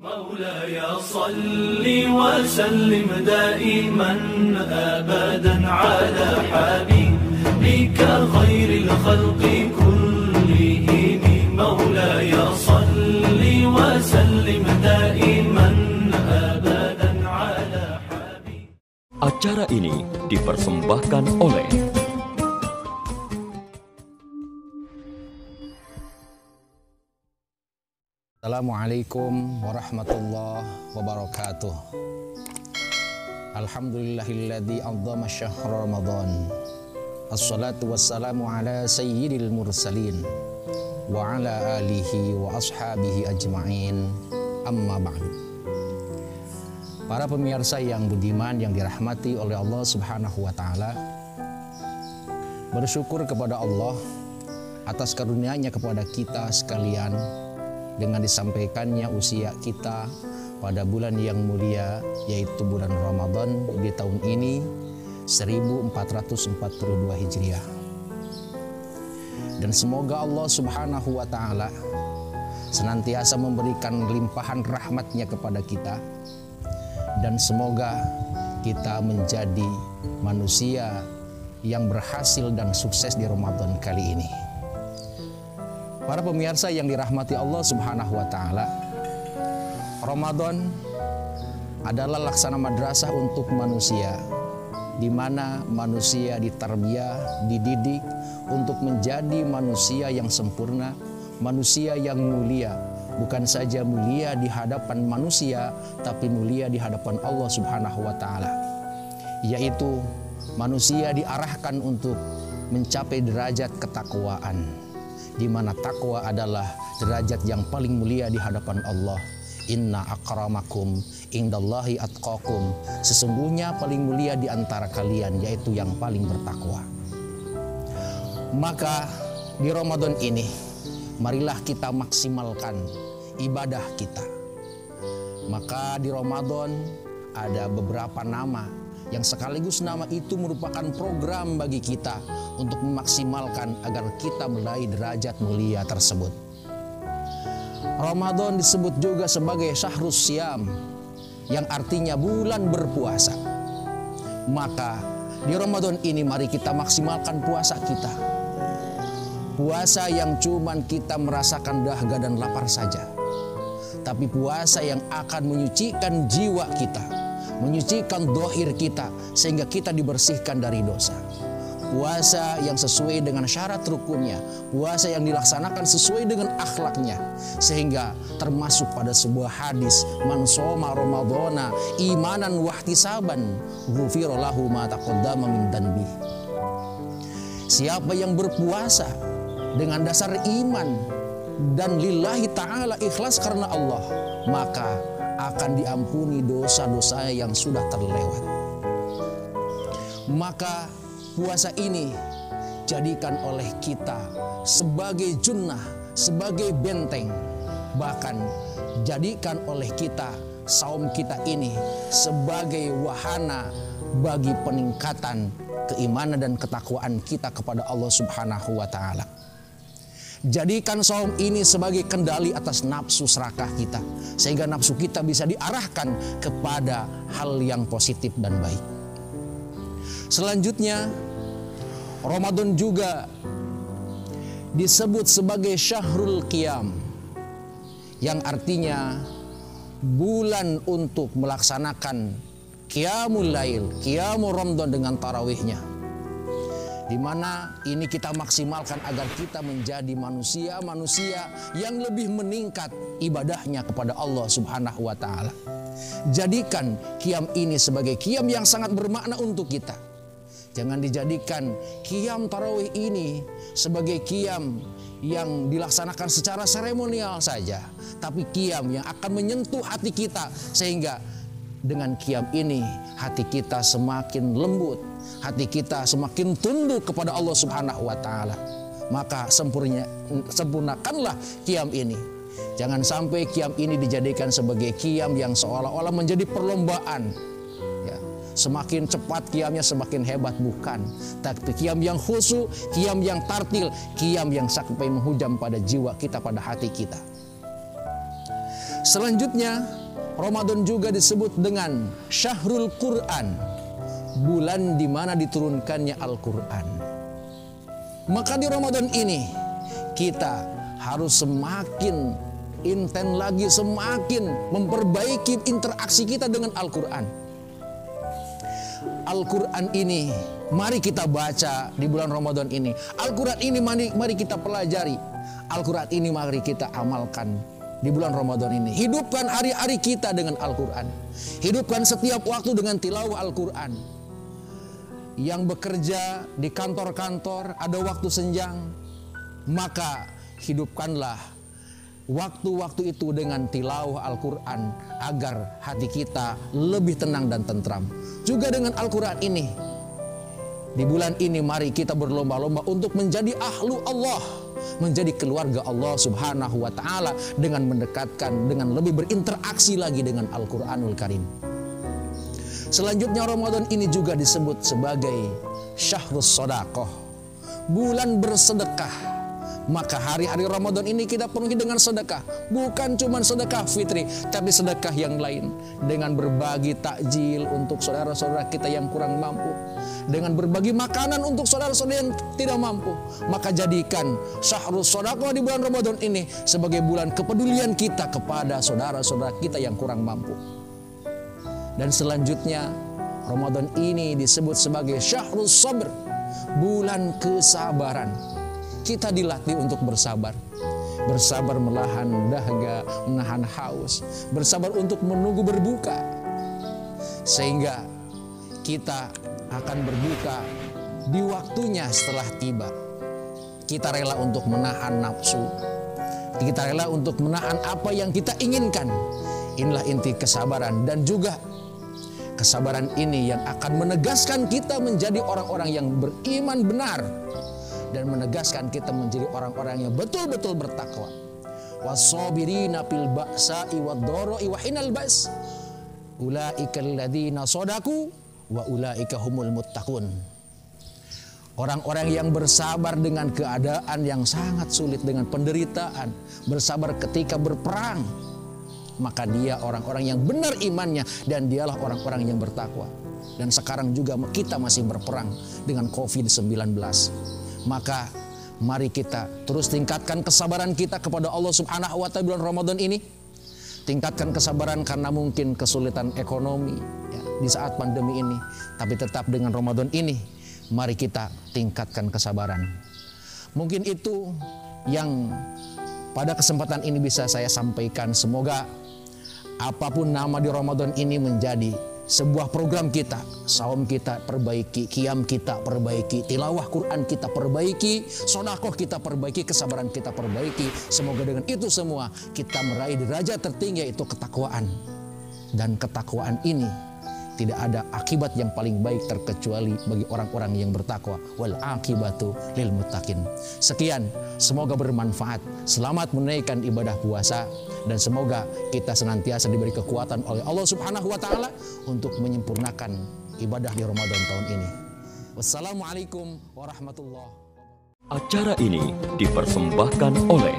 مولاي صل وسلم دائما أبدا على حبيبك خير الخلق كلهم مولاي صل وسلم دائما أبدا على حبيبك. Acara ini dipersembahkan oleh Assalamualaikum warahmatullahi wabarakatuh. Alhamdulillahilladzi 'azzama syahra Ramadan. Assalatu wassalamu ala sayyidil mursalin wa ala alihi wa ashabihi ajma'in. Amma ba'du. Para pemirsa yang budiman yang dirahmati oleh Allah Subhanahu wa taala, bersyukur kepada Allah atas karunia-Nya kepada kita sekalian dengan disampaikannya usia kita pada bulan yang mulia, yaitu bulan Ramadan di tahun ini 1442 Hijriah. Dan semoga Allah Subhanahu wa taala senantiasa memberikan limpahan rahmat-Nya kepada kita, dan semoga kita menjadi manusia yang berhasil dan sukses di Ramadan kali ini. Para pemirsa yang dirahmati Allah Subhanahu wa taala, Ramadan adalah laksana madrasah untuk manusia, di mana manusia ditarbiyah, dididik untuk menjadi manusia yang sempurna, manusia yang mulia, bukan saja mulia di hadapan manusia, tapi mulia di hadapan Allah Subhanahu wa taala. Yaitu manusia diarahkan untuk mencapai derajat ketakwaan, di mana takwa adalah derajat yang paling mulia di hadapan Allah. Inna akramakum indallahi atqakum. Sesungguhnya paling mulia di antara kalian yaitu yang paling bertakwa. Maka di Ramadan ini marilah kita maksimalkan ibadah kita. Maka di Ramadan ada beberapa nama yang sekaligus nama itu merupakan program bagi kita untuk memaksimalkan agar kita meraih derajat mulia tersebut. Ramadan disebut juga sebagai syahrus syam, yang artinya bulan berpuasa. Maka di Ramadan ini mari kita maksimalkan puasa kita. Puasa yang cuman kita merasakan dahaga dan lapar saja, tapi puasa yang akan menyucikan jiwa kita, menyucikan dohir kita, sehingga kita dibersihkan dari dosa. Puasa yang sesuai dengan syarat rukunnya, puasa yang dilaksanakan sesuai dengan akhlaknya, sehingga termasuk pada sebuah hadis, man shoma ramadhana imanan wahtisaban ghufira lahu ma taqaddama min dhanbi. Siapa yang berpuasa dengan dasar iman dan lillahi ta'ala ikhlas karena Allah, maka akan diampuni dosa-dosa yang sudah terlewat. Maka puasa ini jadikan oleh kita sebagai junnah, sebagai benteng. Bahkan jadikan oleh kita saum kita ini sebagai wahana bagi peningkatan keimanan dan ketakwaan kita kepada Allah Subhanahu wa taala. Jadikan saum ini sebagai kendali atas nafsu serakah kita, sehingga nafsu kita bisa diarahkan kepada hal yang positif dan baik. Selanjutnya, Ramadan juga disebut sebagai syahrul qiyam, yang artinya bulan untuk melaksanakan qiyamul lail, qiyamul Ramadan dengan tarawihnya. Di mana ini kita maksimalkan agar kita menjadi manusia-manusia yang lebih meningkat ibadahnya kepada Allah Subhanahu wa taala. Jadikan qiyam ini sebagai qiyam yang sangat bermakna untuk kita. Jangan dijadikan qiyam tarawih ini sebagai qiyam yang dilaksanakan secara seremonial saja, tapi qiyam yang akan menyentuh hati kita, sehingga dengan qiyam ini hati kita semakin lembut, hati kita semakin tunduk kepada Allah Subhanahu wa taala. Maka sempurnakanlah qiyam ini. Jangan sampai qiyam ini dijadikan sebagai qiyam yang seolah-olah menjadi perlombaan. Ya, semakin cepat qiyamnya semakin hebat, bukan. Tapi qiyam yang khusyuk, qiyam yang tartil, qiyam yang sampai menghujam pada jiwa kita, pada hati kita. Selanjutnya, Ramadan juga disebut dengan Syahrul Quran, bulan di mana diturunkannya Al-Quran. Maka di Ramadan ini kita harus semakin intens lagi, semakin memperbaiki interaksi kita dengan Al-Quran. Al-Quran ini mari kita baca di bulan Ramadan ini. Al-Quran ini mari kita pelajari. Al-Quran ini mari kita amalkan di bulan Ramadan ini. Hidupkan hari-hari kita dengan Al-Quran. Hidupkan setiap waktu dengan tilawah Al-Quran. Yang bekerja di kantor-kantor ada waktu senjang, maka hidupkanlah waktu-waktu itu dengan tilawah Al-Quran agar hati kita lebih tenang dan tentram. Juga dengan Al-Quran ini, di bulan ini mari kita berlomba-lomba untuk menjadi ahlu Allah, menjadi keluarga Allah Subhanahu wa Ta'ala dengan mendekatkan, dengan lebih berinteraksi lagi dengan Al-Quranul Karim. Selanjutnya Ramadan ini juga disebut sebagai Syahrus Shadaqah, bulan bersedekah. Maka hari-hari Ramadan ini kita penuhi dengan sedekah. Bukan cuma sedekah fitri, tapi sedekah yang lain. Dengan berbagi takjil untuk saudara-saudara kita yang kurang mampu, dengan berbagi makanan untuk saudara-saudara yang tidak mampu. Maka jadikan Syahrul Shadaqah di bulan Ramadan ini sebagai bulan kepedulian kita kepada saudara-saudara kita yang kurang mampu. Dan selanjutnya Ramadan ini disebut sebagai Syahrul Sabr, bulan kesabaran. Kita dilatih untuk bersabar. Bersabar menahan dahaga, menahan haus. Bersabar untuk menunggu berbuka. Sehingga kita akan berbuka di waktunya setelah tiba. Kita rela untuk menahan nafsu. Kita rela untuk menahan apa yang kita inginkan. Inilah inti kesabaran. Dan juga kesabaran ini yang akan menegaskan kita menjadi orang-orang yang beriman benar. Dan menegaskan kita menjadi orang-orang yang betul-betul bertakwa. Was-sabirina fil ba'sa'i wad-dharra'i wa hinal ba's. Ulaikal ladzina shadaku wa ulaika humul muttaqun. Orang-orang yang bersabar dengan keadaan yang sangat sulit, dengan penderitaan, bersabar ketika berperang, maka dia orang-orang yang benar imannya dan dialah orang-orang yang bertakwa. Dan sekarang juga kita masih berperang dengan COVID-19. Maka mari kita terus tingkatkan kesabaran kita kepada Allah Subhanahu wa Ta'ala bulan Ramadan ini. Tingkatkan kesabaran karena mungkin kesulitan ekonomi ya, di saat pandemi ini. Tapi tetap dengan Ramadan ini, mari kita tingkatkan kesabaran. Mungkin itu yang pada kesempatan ini bisa saya sampaikan. Semoga apapun nama di Ramadan ini menjadi sebuah program kita, saum kita perbaiki, qiyam kita perbaiki, tilawah Quran kita perbaiki, sedekah kita perbaiki, kesabaran kita perbaiki. Semoga dengan itu semua kita meraih derajat tertinggi, yaitu ketakwaan. Dan ketakwaan ini tidak ada akibat yang paling baik terkecuali bagi orang-orang yang bertakwa. Wal akibatu lil muttaqin. Sekian, semoga bermanfaat. Selamat menunaikan ibadah puasa dan semoga kita senantiasa diberi kekuatan oleh Allah Subhanahu wa Ta'ala untuk menyempurnakan ibadah di Ramadan tahun ini. Wassalamualaikum warahmatullahi wabarakatuh. Acara ini dipersembahkan oleh